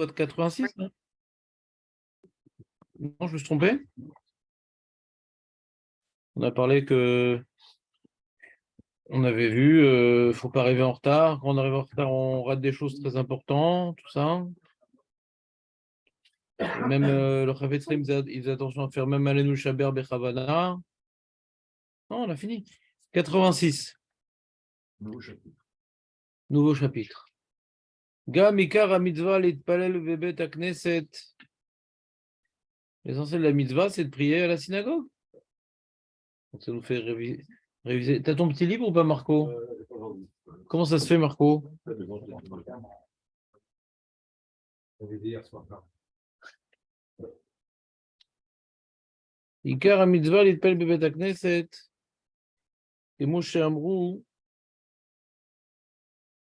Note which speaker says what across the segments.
Speaker 1: Code 86, non? Non, je me suis trompé. On a parlé que on avait vu, faut pas arriver en retard. Quand on arrive en retard, on rate des choses très importantes, tout ça. Et même le Chavetz Chaim, il faisait attention à faire même Alenu Shaber Bechavana. Non, on a fini. 86. Nouveau chapitre. Gam Ikar mitzvah litpalel bebet hakneset. L'essentiel de la mitzvah, c'est de prier à la synagogue. Donc ça nous fait réviser. T'as ton petit livre ou pas, Marco? Comment ça se fait, Marco? Ikar mitzvah litpalel bebet hakneset. Et Moshe Amrou.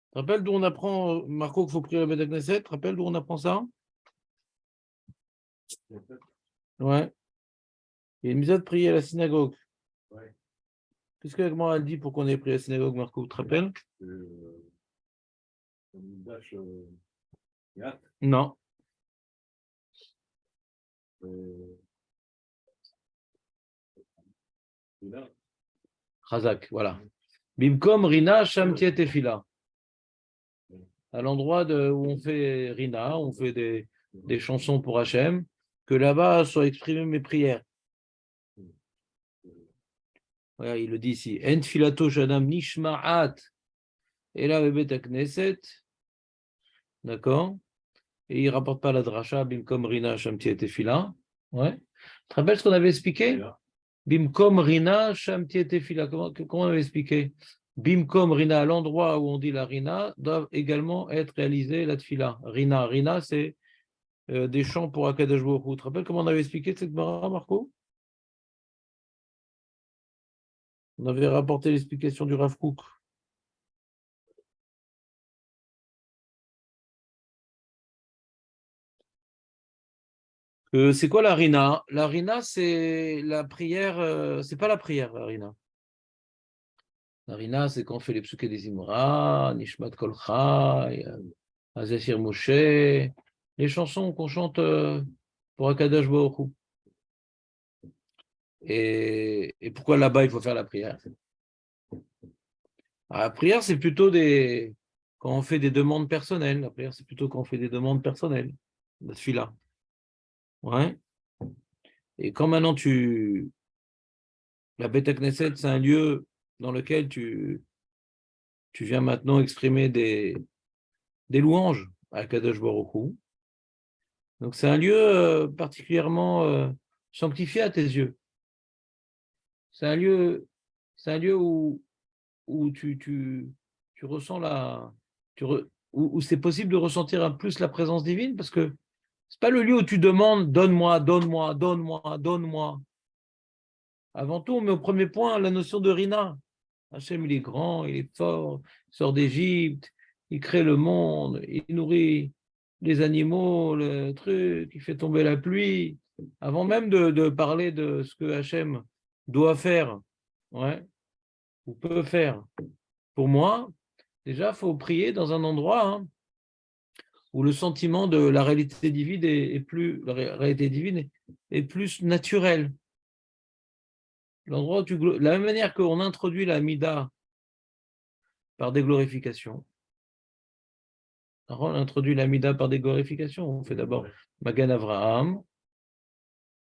Speaker 1: Tu te rappelles d'où on apprend, Marco, qu'il faut prier à la Beth Knesset? Tu te rappelles d'où on apprend ça? Ouais. Il y a une mise de prier à la synagogue. Qu'est-ce que la Gemara dit pour qu'on ait prié à la synagogue, Marco? Tu te rappelles? Non. Chazak, voilà. Bimkom Rina Shamtiet Tefila. À l'endroit où on fait Rina, on fait des chansons pour Hachem, que là-bas soient exprimées mes prières. Voilà, il le dit ici. En filato shadam nishma'at. Et là, bebet Knesset. D'accord? Et il ne rapporte pas la dracha, Bimkom Rina Shamtiet Tefila. Ouais. Tu te rappelles ce qu'on avait expliqué? Bimkom Rina Shamtiet Tefila. Comment on avait expliqué? Bimkom Rina, à l'endroit où on dit la Rina, doivent également être réalisées la Tefila. Rina, c'est des chants pour Akadosh Baruch Hu. Tu te rappelles comment on avait expliqué cette Gemara, Marco? On avait rapporté l'explication du Rav Kook. C'est quoi la Rina? La Rina, c'est la prière, c'est pas la prière, la Rina. La Rina, c'est quand on fait les psuké des Imra, Nishmat Kol Chai, Azafir Moshe, les chansons qu'on chante pour Akadosh Baruch Hu. Et pourquoi là-bas il faut faire la prière? La prière, c'est plutôt quand on fait des demandes personnelles. La prière, c'est plutôt quand on fait des demandes personnelles. La tefila. Ouais. Et quand maintenant la Beth Knesset, c'est un lieu dans lequel tu viens maintenant exprimer des louanges à Kadosh Baruch Hu. Donc c'est un lieu particulièrement sanctifié à tes yeux. C'est un lieu où tu ressens où c'est possible de ressentir un plus la présence divine, parce que c'est pas le lieu où tu demandes donne-moi, donne-moi, donne-moi, donne-moi. Avant tout, on met au premier point la notion de Rina. Hachem, il est grand, il est fort, il sort d'Égypte, il crée le monde, il nourrit les animaux, le truc, il fait tomber la pluie. Avant même de parler de ce que Hachem doit faire, ouais, ou peut faire. Pour moi, déjà, il faut prier dans un endroit où le sentiment de la réalité divine la réalité divine est plus naturelle. L'endroit où la même manière qu'on introduit la Mida par des glorifications. On introduit la Mida par des glorifications. On fait d'abord Magan Avraham,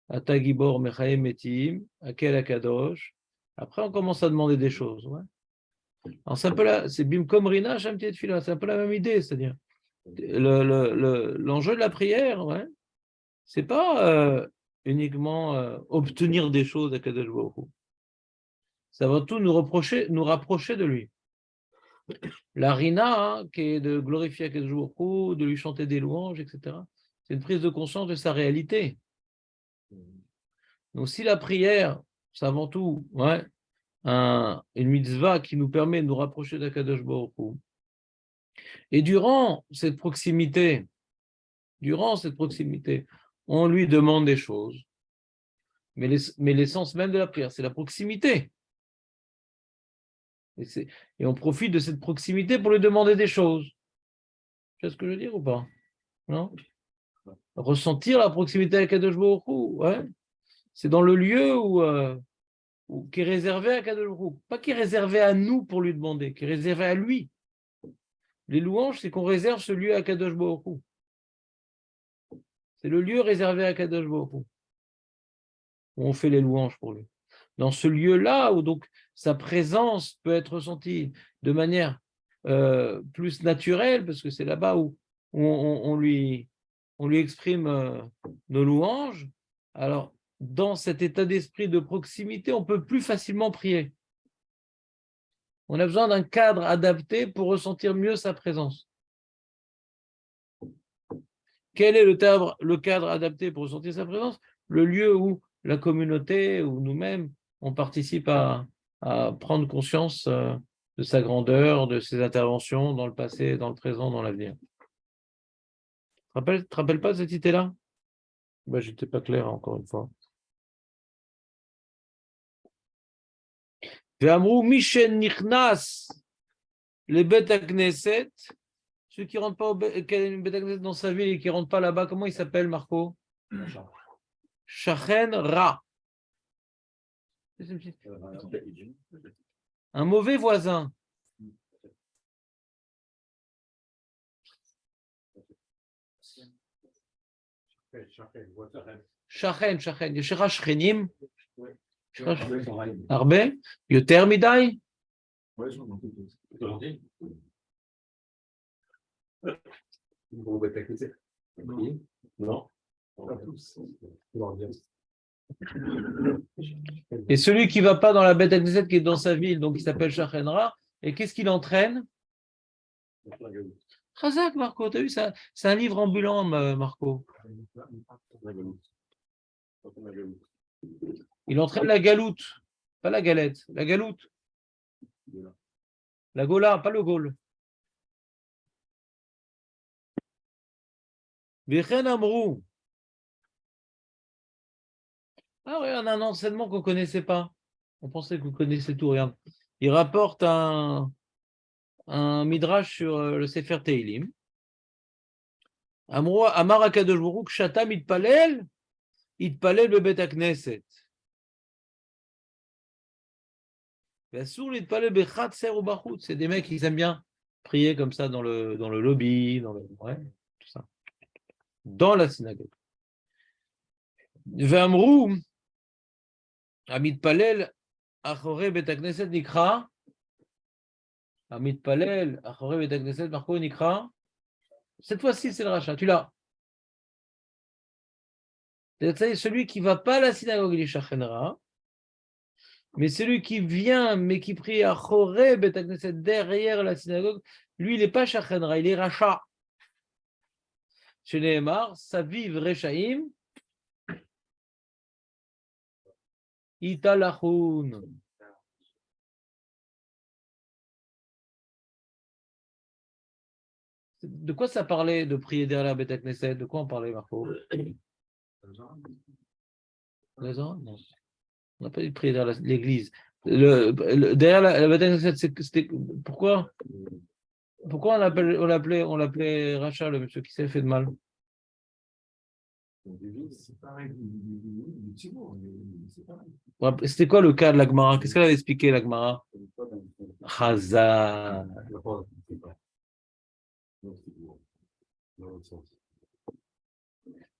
Speaker 1: Ata Gibor Mechaim Metim, Akel Akadosh. Après, on commence à demander des choses. Ouais. Alors, c'est un peu c'est Bimkom Rina, Shamtiet Fila, c'est un peu la même idée, c'est-à-dire l'enjeu de la prière, ouais, c'est pas uniquement obtenir des choses à Kadosh Baruch Hu. Ça va tout nous rapprocher de lui. La Rina, qui est de glorifier Kadosh Baruch Hu, de lui chanter des louanges, etc. C'est une prise de conscience de sa réalité. Donc si la prière, c'est avant tout ouais, une mitzvah qui nous permet de nous rapprocher d'Akadosh Baruch Hu, et durant cette proximité, on lui demande des choses. Mais l'essence même de la prière, c'est la proximité. Et on profite de cette proximité pour lui demander des choses. Tu vois ce que je veux dire ou pas? Non? Ressentir la proximité avec Kadosh Baruch Hu, ouais. C'est dans le lieu qui est réservé à Kadosh Baruch Hu. Pas qui est réservé à nous pour lui demander, qui est réservé à lui. Les louanges, c'est qu'on réserve ce lieu à Kadosh Baruch Hu. C'est le lieu réservé à Kadosh Baruch Hu, où on fait les louanges pour lui. Dans ce lieu-là, où donc sa présence peut être ressentie de manière plus naturelle, parce que c'est là-bas où on lui exprime nos louanges, alors dans cet état d'esprit de proximité, on peut plus facilement prier. On a besoin d'un cadre adapté pour ressentir mieux sa présence. Quel est le cadre adapté pour ressentir sa présence? Le lieu où la communauté, où nous-mêmes, on participe à prendre conscience de sa grandeur, de ses interventions dans le passé, dans le présent, dans l'avenir. Tu te rappelles pas de cette idée-là? Ben, je n'étais pas clair encore une fois. Ve'amrou Mishen Nichnas le Bet HaKnesset, ceux qui ne rentrent pas au Bet HaKnesset dans sa ville et qui ne rentrent pas là-bas, comment il s'appelle, Marco? Shachen Ra. Un mauvais voisin. Shachen, Shachen. Yeshera Shchenim. Arbe. Yoter Midai. Non. Et celui qui ne va pas dans la Beth HaKnesset, qui est dans sa ville, donc il s'appelle Shachen Ra, et qu'est-ce qu'il entraîne? Chazak, Marco, tu as vu ça? C'est un livre ambulant, Marco. Il entraîne la galoute, pas la galette, la galoute. La gola, pas le gaule. Vechen Amrou. Ah, regarde, un enseignement qu'on ne connaissait pas. On pensait que vous connaissiez tout, regarde. Il rapporte un midrash sur le Sefer Teilim. Amar HaKadosh Baruch Hu, Shatam itpalel bebet HaKnesset. C'est des mecs qui aiment bien prier comme ça dans le lobby, tout ça. Dans la synagogue. Ve'amrou Amitpalel achore bet HaKnesset nikra. Amitpalel achore bet HaKnesset Marco nikra. Cette fois-ci, c'est le rachat. Tu l'as. Celui qui ne va pas à la synagogue, il est Shachenra. Mais celui qui vient, mais qui prie à Choré, derrière la synagogue, lui, il n'est pas Shachenra, il est Racha. Chez Nehemar, sa vive Rechaim, Italachun. De quoi ça parlait de prier derrière la Beth Knesset? De quoi on parlait, Marco? Non. On n'a pas dit de prier derrière l'église. Derrière la Beth Knesset, c'était pourquoi? Pourquoi on l'appelait Racha, le monsieur qui s'est fait de mal? C'était quoi le cas de la Gemara? Qu'est-ce qu'elle avait expliqué, la Gemara? Chazal.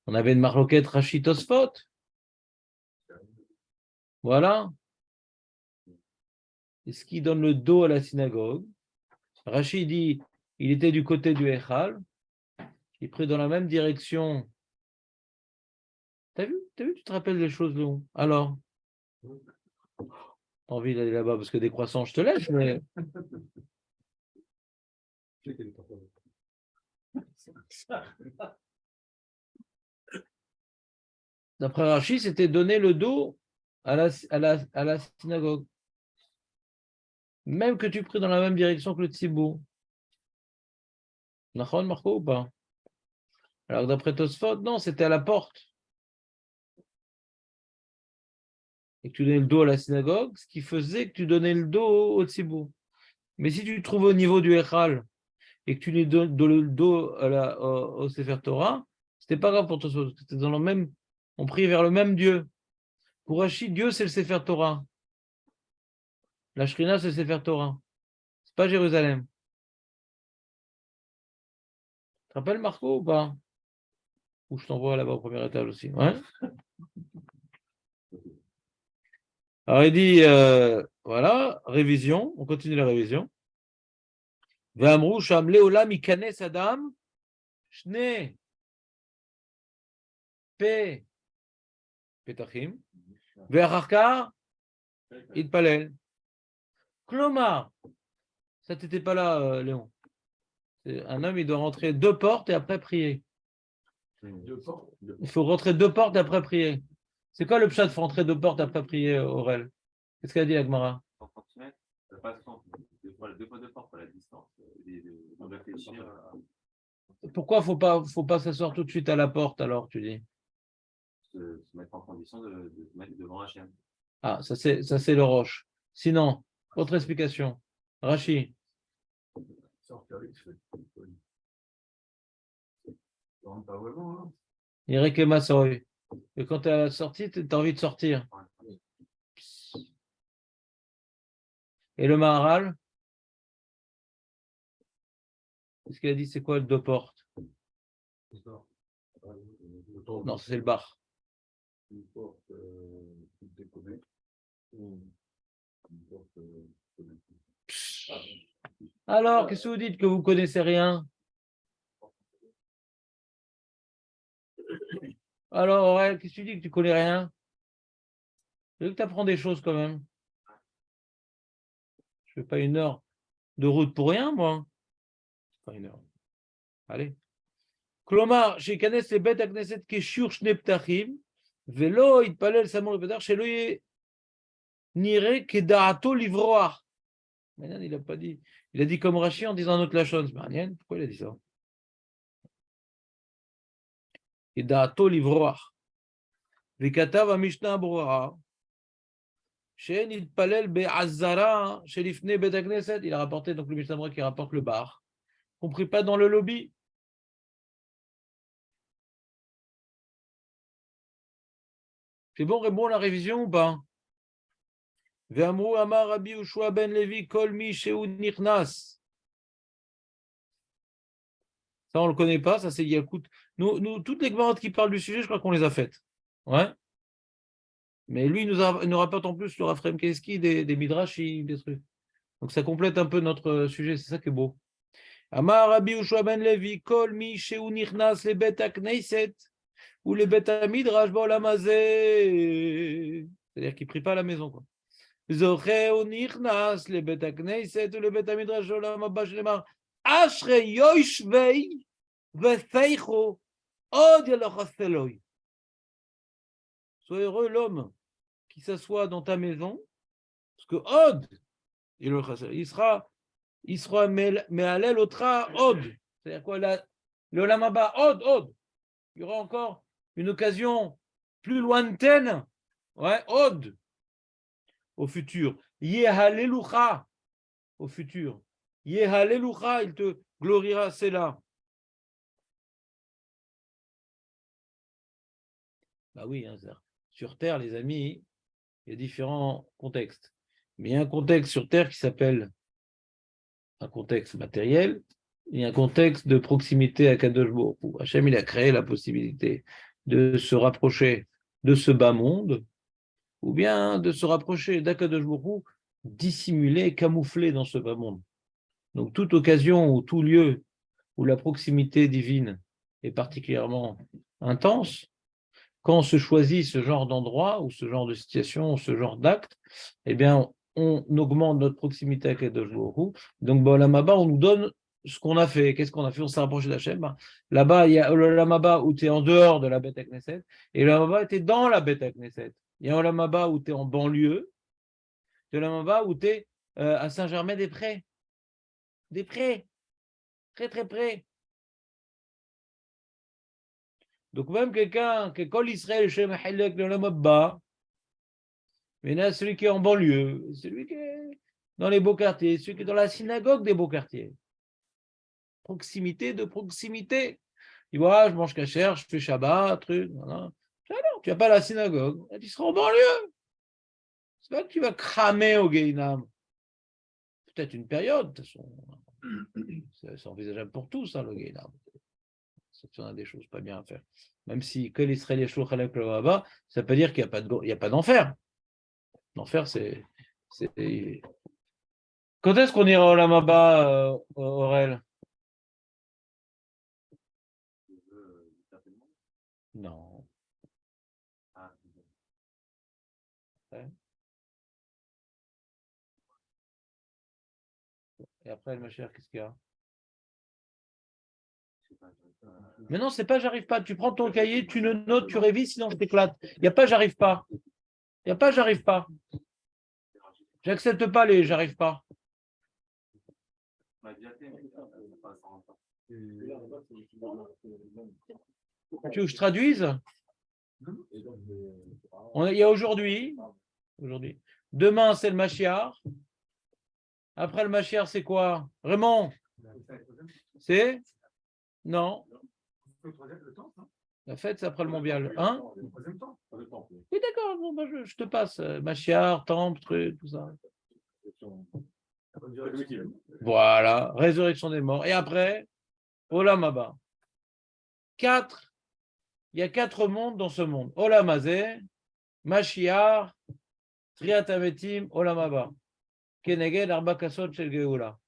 Speaker 1: On avait une marloquette Rashi Tosfot. Voilà. Est-ce qui donne le dos à la synagogue? Rashi dit il était du côté du Echal. Il prit dans la même direction. T'as vu, tu te rappelles des choses, Léon? Alors, t'as envie d'aller là-bas parce que des croissants, je te laisse, mais. D'après Rashi, c'était donner le dos à la synagogue. Même que tu pries dans la même direction que le Tzibour. Nachon, Marco, ou pas? Alors d'après Tosfot, non, c'était à la porte. Et que tu donnais le dos à la synagogue, ce qui faisait que tu donnais le dos au Tzibour. Mais si tu te trouves au niveau du Echal et que tu lui donnes le dos au Sefer Torah, c'était pas grave pour toi, c'était dans le même, on prie vers le même Dieu. Pour Rashi, Dieu, c'est le Sefer Torah. La Shrina, c'est le Sefer Torah. C'est pas Jérusalem. Tu te rappelles, Marco, ou pas? Ou je t'envoie là-bas au premier étage aussi. Ouais. Alors, il dit, voilà, révision. On continue la révision. Ve'amrou sham leolam ikanes adam shne pe petachim ve'achar כך yitpalel. Klomar, ça t'était pas là, Léon. Un homme, il doit rentrer 2 portes et après prier. Il faut rentrer 2 portes et après prier. C'est quoi le pshat, il faut rentrer 2 portes après prier, Aurel? Qu'est-ce qu'elle dit, Agmara?
Speaker 2: 100 cm, pas 100, 2 fois 2 portes, la distance. De réfléchir.
Speaker 1: Pourquoi faut pas s'asseoir tout de suite à la porte, alors, tu dis?
Speaker 2: Se mettre en condition de se mettre devant la chaîne.
Speaker 1: Ah, ça c'est le roche. Sinon, autre explication. Rachi. Eric et Massoy. Et quand tu es à la sortie, tu as envie de sortir. Et le Maharal? Qu'est-ce qu'il a dit? C'est quoi le 2 portes? Non, c'est le bar. Alors, qu'est-ce que vous dites que vous connaissez rien? Alors, Aurel, qu'est-ce que tu dis que tu connais rien? Je veux que tu apprends des choses quand même. Je ne fais pas 1 heure de route pour rien, moi. Pas 1 heure. Allez. כלומר, שיכנס לבית הכנסת כשיעור 2 פתחים, ולא יתפלל סמוך לפתח, שלא נראה כדעתו לברוח. מעניין, il a pas dit. Il a dit comme Rashi en disant notre lachon. C'est מעניין, pourquoi il a dit ça? כדעתו לברוח. וכתב המשנה ברורה, שאין יתפלל בעזרה שלפני בית הכנסת. Il a rapporté donc le Mishnah Berurah qui rapporte le bar. On ne prie pas dans le lobby. C'est bon la révision ou pas? Ve'amru amar Rabbi Yoshua ben Levi kol mi shehu nichnas. Ça, on ne le connaît pas, ça c'est Yakout. Nous, toutes les gmarottes qui parlent du sujet, je crois qu'on les a faites. Ouais. Mais lui, il nous rapporte en plus le Raphaël Keski, des Midrashim, des trucs. Donc ça complète un peu notre sujet, c'est ça qui est beau. Amar Rabbi Yoshua ben Levi kol mi shehu nichnas le bet knesset ou le bet midrash ba'olam hazeh. C'est-à-dire qu'il ne prie pas à la maison, quoi. זוכה ונכנס לבית הכנסת ולבית המדרש העולם הבא שנאמר אשרי יושבי ופייחו עוד ילחס אלוהי. Sois heureux l'homme qui s'assoit dans ta maison, parce que Od, il sera me'alel otra Od. C'est-à-dire quoi? Le Olam haba, Od. Il y aura encore une occasion plus lointaine, ouais, Od. Au futur. Yehallelucha, au futur. Yehallelucha, il te gloriera, c'est là. Bah oui, hein, sur Terre, les amis, il y a différents contextes. Mais il y a un contexte sur Terre qui s'appelle un contexte matériel et un contexte de proximité à Kadosh Baruch Hu. Hachem, il a créé la possibilité de se rapprocher de ce bas monde ou bien de se rapprocher d'Akadosh Baruch Hu, dissimulé, camouflé dans ce bas monde. Donc, toute occasion ou tout lieu où la proximité divine est particulièrement intense, quand on se choisit ce genre d'endroit ou ce genre de situation ou ce genre d'acte, eh bien, on augmente notre proximité avec Akadosh Baruch Hu. Donc, l'Olam haba, on nous donne ce qu'on a fait. Qu'est-ce qu'on a fait? On s'est rapproché d'Hachem. Là-bas, il y a l'Olam haba où tu es en dehors de la Beth Knesset, et l'Olam haba, tu es dans la Beth Knesset. Il y a un Olam haba où tu es en banlieue, et l'Olam haba où tu es à Saint-Germain-des-Prés. Des près, très très près. Donc même quelqu'un qui est Israël chez Mahalek le Lamabba, mais là celui qui est en banlieue, celui qui est dans les beaux quartiers, celui qui est dans la synagogue des beaux quartiers. proximité de proximité. Tu vois, je mange cachère, je fais Shabbat, truc, voilà. Alors, tu vas pas à la synagogue, tu seras en banlieue. C'est pas que tu vas cramer au Guéhinam. Peut-être une période, de toute façon. C'est envisageable pour tous, hein, le Guéhinam. Sauf si on a des choses pas bien à faire. Même si que l'Israël est chaud, ça peut dire qu'il n'y a pas d'enfer. L'enfer, c'est. Quand est-ce qu'on ira au Lamaba, Aurel? Non. Ouais. Et après, ma chère, qu'est-ce qu'il y a? Mais non, c'est pas j'arrive pas. Tu prends ton cahier, tu le notes, tu révises, sinon je t'éclate. Il n'y a pas j'arrive pas. Il n'y a pas j'arrive pas. J'accepte pas les j'arrive pas. Tu veux que je traduise? Il y a aujourd'hui. Demain, c'est le Mashiach. Après le Mashiach, c'est quoi? Raymond? C'est? Non. La fête, c'est après le mondial. Hein? Oui, d'accord. Bon, je te passe. Mashiach, temple, truc, tout ça. Voilà. Résurrection des morts. Et après, Olam Haba. Il y a 4 mondes dans ce monde. Olam Hazeh, Mashiach, Triat Hametim, Olam Haba. Keneged Arba Kasot Shel Geoula.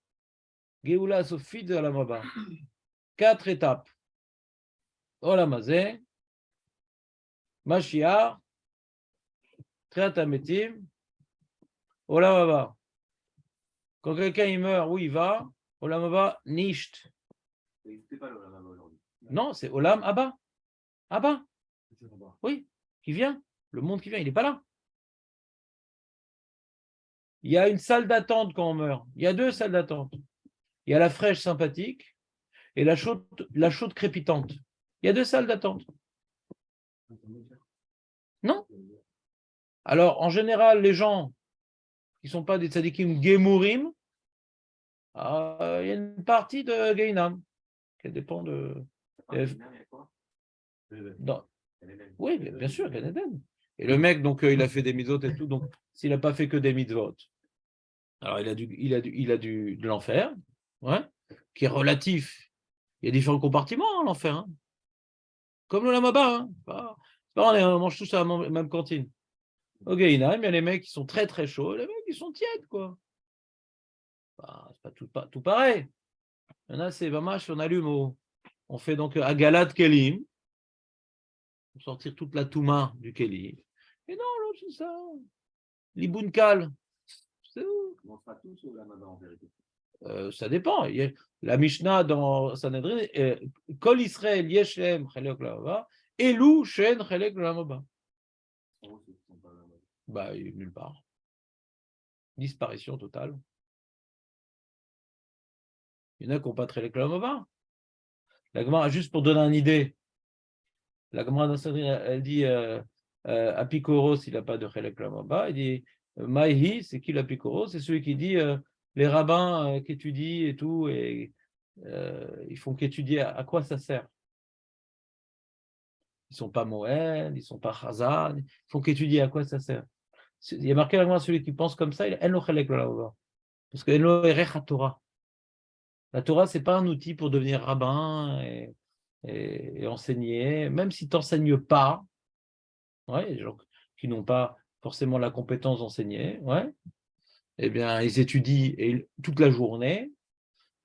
Speaker 1: Geoula Sofit de Olam Haba. 4 étapes. Olam Hazeh, Mashiach, Triat Hametim, Olam Haba. Quand quelqu'un il meurt, où il va? Olam Haba, Nisht. Non, c'est Olam Haba. Haba. Oui, qui vient. Le monde qui vient, il n'est pas là. Il y a une salle d'attente quand on meurt. Il y a 2 salles d'attente. Il y a la fraîche sympathique et la chaude crépitante. Il y a 2 salles d'attente. Non? Alors, en général, les gens qui ne sont pas des tzadikim gemourim, il y a une partie de Gehinam qui dépend de. Oui, bien sûr, Gan Eden. Et le mec, donc, il a fait des mitzvot et tout, donc, s'il n'a pas fait que des mitzvot, alors il a de l'enfer, ouais, qui est relatif. Il y a différents compartiments, l'enfer. Hein. Comme le Lamaba. Hein. C'est pas, on mange tous à la même cantine. Au Gehinam, il y a les mecs qui sont très très chauds, les mecs qui sont tièdes, quoi. C'est pas tout pareil. Il y en a, c'est vamash, on allume, on fait donc Agalat Kelim, pour sortir toute la Touma du Kelim. Et non, l'autre, c'est ça. L'Ibunkal. C'est où? On fera tous au Lamaba en vérité. Ça dépend. La Mishnah dans Sanhedrin, Kol Israël Yeshem Chelek Lamaba, Elou Shen Chelek Lamaba. Bah, nulle part. Disparition totale. Il y en a qui n'ont pas Chelek Lamaba. La Gemara, juste pour donner une idée, la Gemara dans Sanhedrin, elle dit Apikoros, il n'a pas de Chelek Lamaba. Elle dit Maïhi, c'est qui l'Apikoros? C'est celui qui dit les rabbins qui étudient et tout, et ils font qu'étudier à quoi ça sert. Ils ne sont pas Moël, ils ne sont pas Chazan, ils font qu'étudier à quoi ça sert. Il y a marqué la celui qui pense comme ça, il a Eno Chelek Lamaba. Parce que Eno Erech Torah. La Torah, ce n'est pas un outil pour devenir rabbin et enseigner, même si tu n'enseignes pas. Ouais, les gens qui n'ont pas forcément la compétence d'enseigner, ouais, eh bien, ils étudient toute la journée.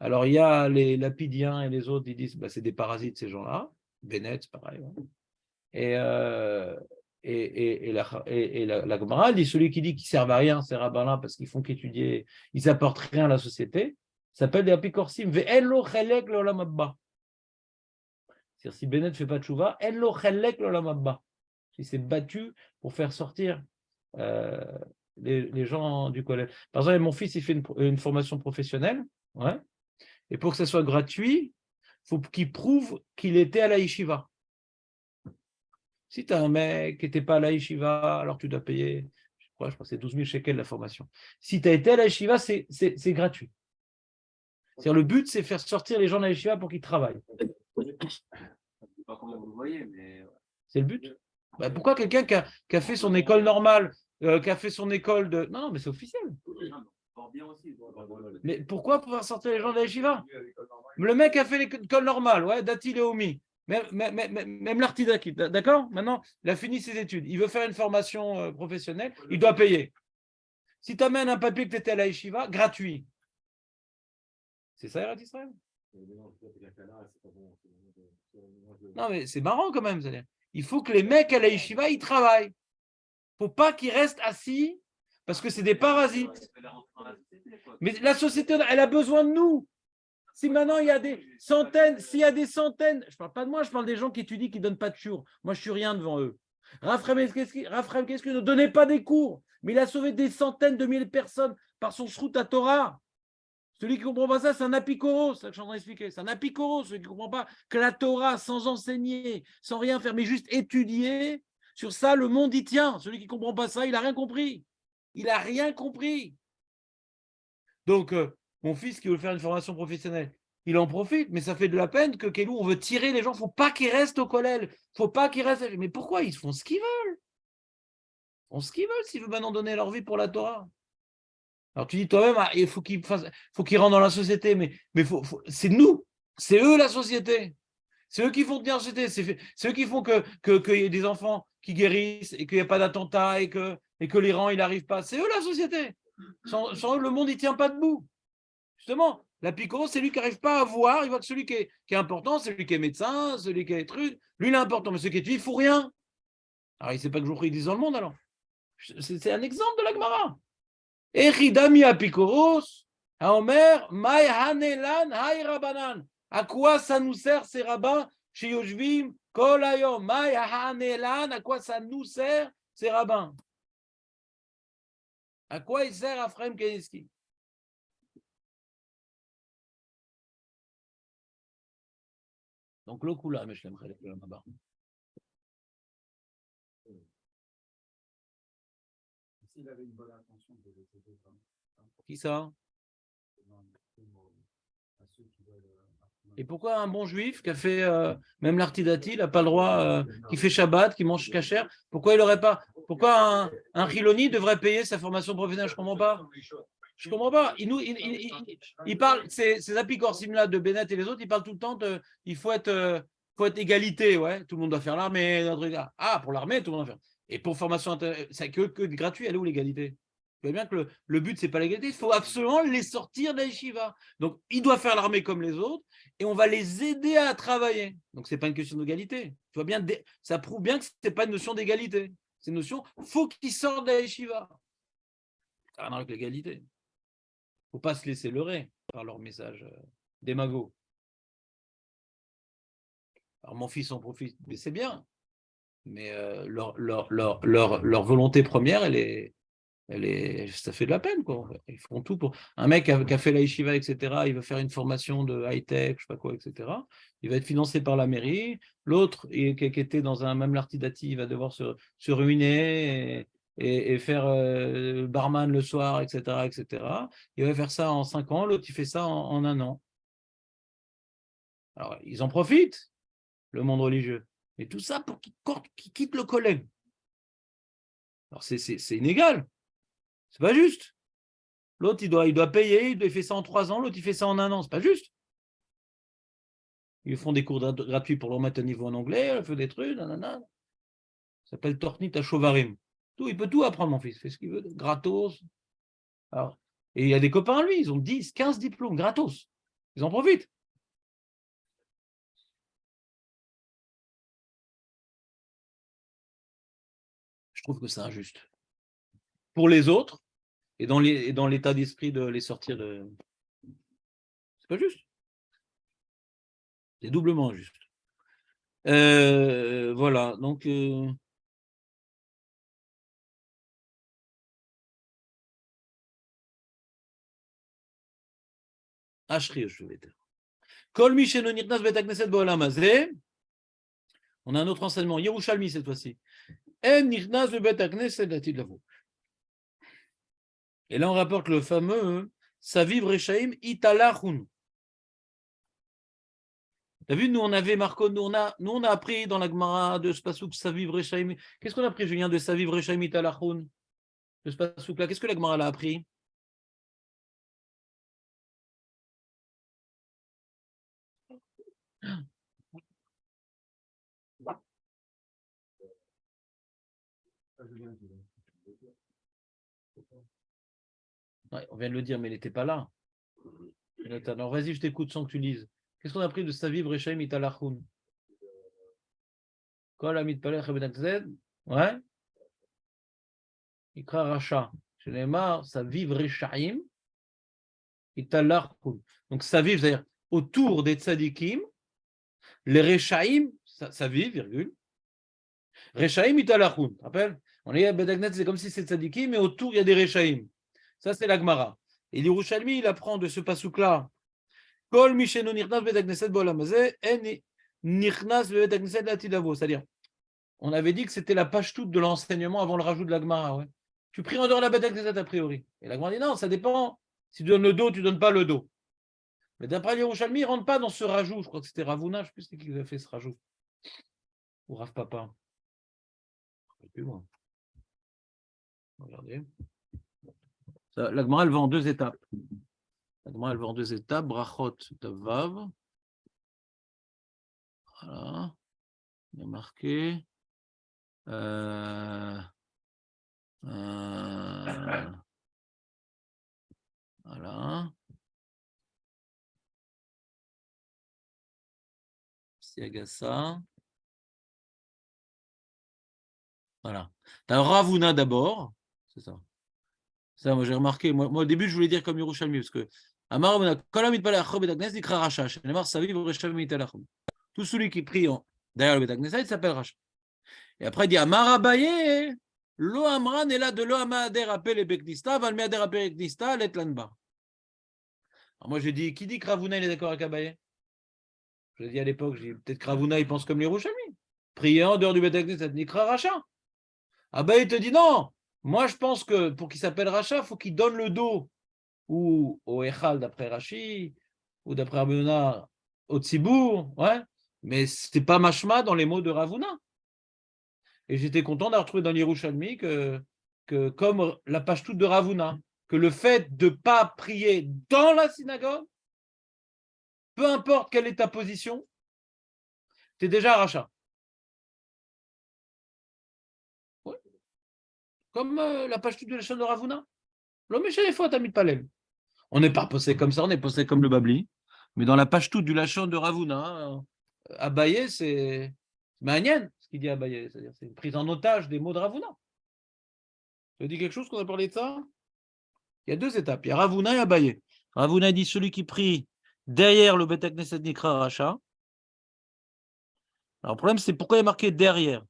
Speaker 1: Alors, il y a les lapidiens et les autres, ils disent bah, c'est des parasites, ces gens-là. Bennett, c'est pareil. Ouais. Et la Gemara dit celui qui dit qu'ils ne servent à rien, ces rabbins-là, parce qu'ils font qu'étudier, ils n'apportent rien à la société, s'appelle des apikorsim. Ve'enlo chelek l'olam haba. C'est-à-dire, si Bennett ne fait pas de chouva, enlo chelek l'olam haba. Il s'est battu pour faire sortir les gens du collège. Par exemple, mon fils, il fait une formation professionnelle, ouais, et pour que ce soit gratuit, il faut qu'il prouve qu'il était à la yeshiva. Si tu as un mec qui n'était pas à la yeshiva, alors tu dois payer, je crois que c'est 12 000 shekels la formation. Si tu as été à la yeshiva, c'est gratuit. C'est-à-dire, le but, c'est faire sortir les gens de la yeshiva pour qu'ils travaillent.
Speaker 2: Je ne sais pas comment vous le voyez, mais
Speaker 1: C'est le but. Bah, pourquoi quelqu'un qui a fait son école normale, qui a fait son école de... Non, mais c'est officiel.
Speaker 2: fort bien aussi.
Speaker 1: Mais pourquoi pouvoir sortir les gens de la yeshiva? Le mec a fait l'école normale, ouais, Dati Léomi, même l'Artidaki, d'accord? Maintenant, il a fini ses études. Il veut faire une formation professionnelle, il doit payer. Si tu amènes un papier que tu étais à la yeshiva, gratuit. C'est ça, Eretz Israël? Non, mais c'est marrant quand même. Il faut que les mecs à la yeshiva, ils travaillent. Il ne faut pas qu'ils restent assis parce que c'est des parasites. Mais la société, elle a besoin de nous. Si maintenant il y a des centaines, s'il y a des centaines, je ne parle pas de moi, je parle des gens qui étudient, qui ne donnent pas de cours. Moi, je ne suis rien devant eux. Raphaël Keski ne donnait pas des cours, mais il a sauvé des centaines de milliers de personnes par son Shrut à Torah. Celui qui ne comprend pas ça, c'est un apikoros, c'est ça que je suis en train d'expliquer. C'est un apikoros, celui qui ne comprend pas que la Torah, sans enseigner, sans rien faire, mais juste étudier, sur ça, le monde y tient. Celui qui ne comprend pas ça, il n'a rien compris. Il n'a rien compris. Donc, mon fils qui veut faire une formation professionnelle, il en profite, mais ça fait de la peine que Kelou, on veut tirer les gens. Il ne faut pas qu'ils restent au collège. Il ne faut pas qu'ils restent. Mais pourquoi? Ils font ce qu'ils veulent. Ils font ce qu'ils veulent s'ils veulent maintenant donner leur vie pour la Torah. Alors tu dis toi-même, il faut qu'ils rentrent dans la société, mais c'est nous, c'est eux la société. C'est eux qui font tenir la société. C'est eux qui font qu'il y ait des enfants qui guérissent et qu'il n'y ait pas d'attentats et que l'Iran, il n'arrive pas. C'est eux la société. Sans eux, le monde, il ne tient pas debout. Justement, la pico, c'est lui qui n'arrive pas à voir. Il voit que celui qui est important, c'est celui qui est médecin, celui qui est truc. Lui, il est important, mais celui qui est tué, il ne faut rien. Alors, il ne sait pas que jour ils disent dans le monde, alors. C'est un exemple de la Gemara. Echidami apikoros, Omer, Mai hanelan, hay rabanan. À quoi ça nous sert ces rabbins chez Yoshvim, Kol hayom, Mai hanelan, à quoi ça nous sert ces rabbins? À quoi il sert Ephraim Keneski? Donc, le kula, mais je l'aimerais le là-bas. S'il avait une bonne intention de les aider, qui ça? Et pourquoi un bon juif qui a fait même l'artidati, il n'a pas le droit, qui fait Shabbat, qui mange kasher, pourquoi il n'aurait pas? Pourquoi un Chiloni devrait payer sa formation professionnelle? Je ne comprends pas. Je ne comprends pas. Il parle, ces apicorsim-là de Bennett et les autres, ils parlent tout le temps de il faut être égalité, ouais. Tout le monde doit faire l'armée. Ah, pour l'armée, tout le monde doit faire. Et pour formation, c'est que gratuit, elle est où l'égalité? Tu vois bien que le but, ce n'est pas l'égalité, il faut absolument les sortir de la yeshiva. Donc, ils doivent faire l'armée comme les autres et on va les aider à travailler. Donc, ce n'est pas une question d'égalité. Tu vois bien, ça prouve bien que ce n'est pas une notion d'égalité. C'est une notion, il faut qu'ils sortent de la yeshiva. Ça n'a rien avec l'égalité. Il ne faut pas se laisser leurrer par leur message démago. Alors, mon fils en profite, mais c'est bien. Mais leur volonté première, ça fait de la peine, quoi. Ils feront tout pour. Un mec qui a fait la yeshiva, etc., il veut faire une formation de high-tech, je sais pas quoi, etc. Il va être financé par la mairie. L'autre, qui était dans un même l'artidati, il va devoir se ruiner et faire barman le soir, etc., etc. Il va faire ça en 5 ans, l'autre, il fait ça en 1 an. Alors, ils en profitent, le monde religieux. Et tout ça pour qu'ils quittent le collège. Alors, c'est inégal. C'est pas juste. L'autre, il doit payer, il fait ça en 3 ans, l'autre, il fait ça en 1 an. C'est pas juste. Ils font des cours gratuits pour leur mettre un niveau en anglais, ils font des trucs, nanana. Ça s'appelle Tornit à Chovarim. Il peut tout apprendre, mon fils. Il fait ce qu'il veut, gratos. Alors, et il y a des copains, lui, ils ont 10, 15 diplômes, gratos. Ils en profitent. Je trouve que c'est injuste. Pour les autres, et dans l'état d'esprit de les sortir de... C'est pas juste. C'est doublement injuste. Voilà, donc... Ashri, je vais dire. Kol mi sheno nichnas bet hakneset ba'olam hazeh. On a un autre enseignement, Yerushalmi cette fois-ci. En nichnas bet hakneset latid lavo. Et là, on rapporte le fameux Saviv Rechaim Italachun. T'as vu, nous, on avait, Marco, nous, on a appris dans la Gemara de ce pasouk Saviv Rechaim. Qu'est-ce qu'on a appris, Julien, de Saviv Rechaim Italachoun? De ce pasouk-là, qu'est-ce que la Gemara l'a appris? Ouais, on vient de le dire, mais il n'était pas là. Alors, vas-y, je t'écoute sans que tu lises. Qu'est-ce qu'on a appris de Saviv Rechaim Italachoun? Kol Amit Palech Benak Zed. Ouais. Ikra Racha. Je n'ai marre, Saviv Rechaim Italachoun. Donc, Saviv, c'est-à-dire autour des tzadikim, les Rechaim, Saviv, virgule. Rechaim Italachoun. Tu te rappelles? On est à Bedagnet, c'est comme si c'était tzadikim, mais autour, il y a des Rechaim. Ça, c'est la Gemara. Et l'Yerushalmi, il apprend de ce pasouk-là. Kol Misheno Nirnas Bedagneset Bolamazé, En Nirnas Bedagneset Latidavo. C'est-à-dire, on avait dit que c'était la page toute de l'enseignement avant le rajout de la Gemara. Ouais. Tu pries en dehors de la Bedagneset a priori. Et la Gemara dit non, ça dépend. Si tu donnes le dos, tu ne donnes pas le dos. Mais d'après l'Yerushalmi, il ne rentre pas dans ce rajout. Je crois que c'était Ravuna, je ne sais plus qui a fait ce rajout. Ou Rav Papa. Plus loin. Regardez. La Gemara, elle va en deux étapes. La Gemara, elle va en deux étapes. Brachot Tavav. Voilà. Il y a marqué. Voilà. Siagasa. Voilà. T'as Ravuna d'abord. C'est ça. Ça, moi j'ai remarqué. Moi, au début, je voulais dire comme Yerushalmi, parce que tout celui qui prie derrière le Betagneset, il s'appelle Racha. Et après, il dit Amar Abaye, Lo Amran est là de Lo Amader appel et Beknista, Valmeader appel et Beknista, Letlanba. Alors moi j'ai dit, qui dit que Ravuna il est d'accord avec Abaye? Je l'ai dit à l'époque, j'ai dit peut-être que Ravuna il pense comme les Yerushalmi. Prier en dehors du Betagneset, Nikra Racha. Abaye te dit non. Moi je pense que pour qu'il s'appelle Racha, il faut qu'il donne le dos. Ou au Echal d'après Rashi, ou d'après Rabbeinu au Tzibour, ouais, mais c'était pas mashma dans les mots de Ravuna. Et j'étais content d'avoir trouvé dans l'Yerushalmi que comme la page toute de Ravuna, que le fait de ne pas prier dans la synagogue, peu importe quelle est ta position, tu es déjà rachat. Ouais. Comme la page toute de la chaîne de Ravuna. L'homme est les fois, t'as mis de palais. On n'est pas posé comme ça, on est posé comme le Babli. Mais dans la page toute du Lachon de Ravuna, Abaye, c'est Magnien, ce qu'il dit Abaye. C'est-à-dire c'est une prise en otage des mots de Ravuna. Ça dit quelque chose qu'on a parlé de ça? Il y a deux étapes. Il y a Ravuna et Abaye. Ravuna dit celui qui prie derrière le Bet Knesset Nikra Racha. Alors le problème, c'est pourquoi il est marqué derrière.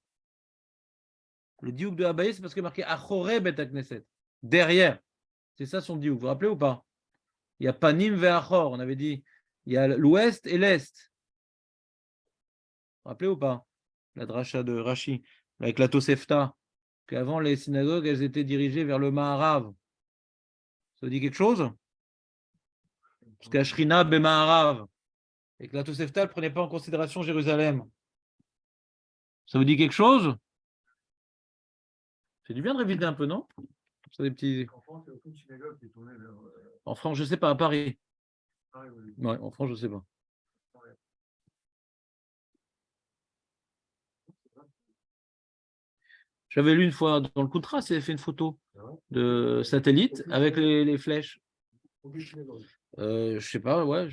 Speaker 1: Le diouk de Abaye, c'est parce qu'il est marqué Achore Bet Knesset. Derrière. C'est ça son diouk. Vous vous rappelez ou pas? Il y a Panim ve Achor. On avait dit il y a l'ouest et l'est. Vous vous rappelez ou pas? La dracha de Rashi, avec la Tosefta, qu'avant les synagogues, elles étaient dirigées vers le Maharav. Ça vous dit quelque chose? Parce qu'Ashrina be Maharav, et que la Tosefta ne prenait pas en considération Jérusalem. Ça vous dit quelque chose? C'est du bien de réviser un peu, non? C'est des petits... En France, je ne sais pas, à Paris. Ouais, en France, je ne sais pas. J'avais lu une fois dans le Contrat, c'est fait une photo de satellite avec les flèches. Je sais pas, ouais,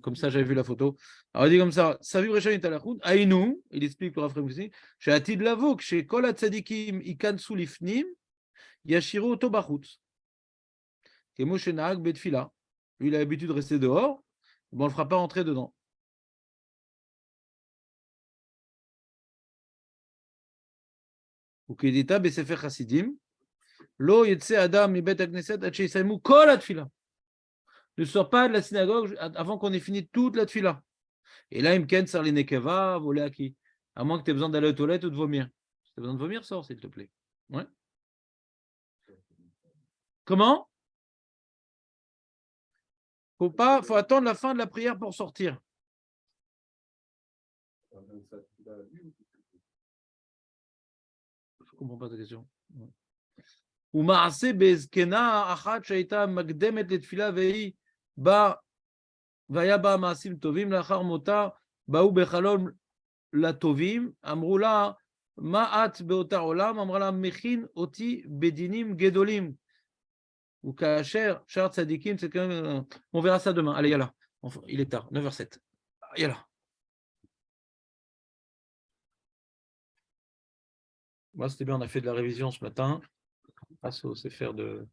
Speaker 1: comme ça j'avais vu la photo. Alors il dit comme ça, Saviv Rechaim Italachoun, Aïnou, il explique pour Raphaël Moussi, chez Atid Lavok, chez Kol Hatzadikim, Ikansu Lifnim, Yashiro Oto Bachutz. Kemo Shenag Betfila. Lui, il a l'habitude de rester dehors, bon, on ne le fera pas rentrer dedans. Ou Kedita Besefer Chassidim, Lo Yetse Adam Mibet Agneset, Hachesaimu Kol Atfila. Ne sort pas de la synagogue avant qu'on ait fini toute la tfila. Et là, Imken, Sarli Nekeva, volé à qui? À moins que tu aies besoin d'aller aux toilettes ou de vomir. Si tu as besoin de vomir, sors, s'il te plaît. Ouais. Comment? Faut attendre la fin de la prière pour sortir. Je ne comprends pas ta question. ומעשה בזקנה אחת שהייתה מקדמת לתפילה והיה בה מעשים טובים, לאחר מותה באו בחלום לטובים, אמרו לה, מה את באותה עולם? אמרה לה, מכין אותי בדינים גדולים. וכאשר שאר צדיקים, on verra ça demain. Allez, yalla. Il est tard, 9h07. Yalla. Moi, c'était bien, on a fait de la révision ce matin grâce au CFR de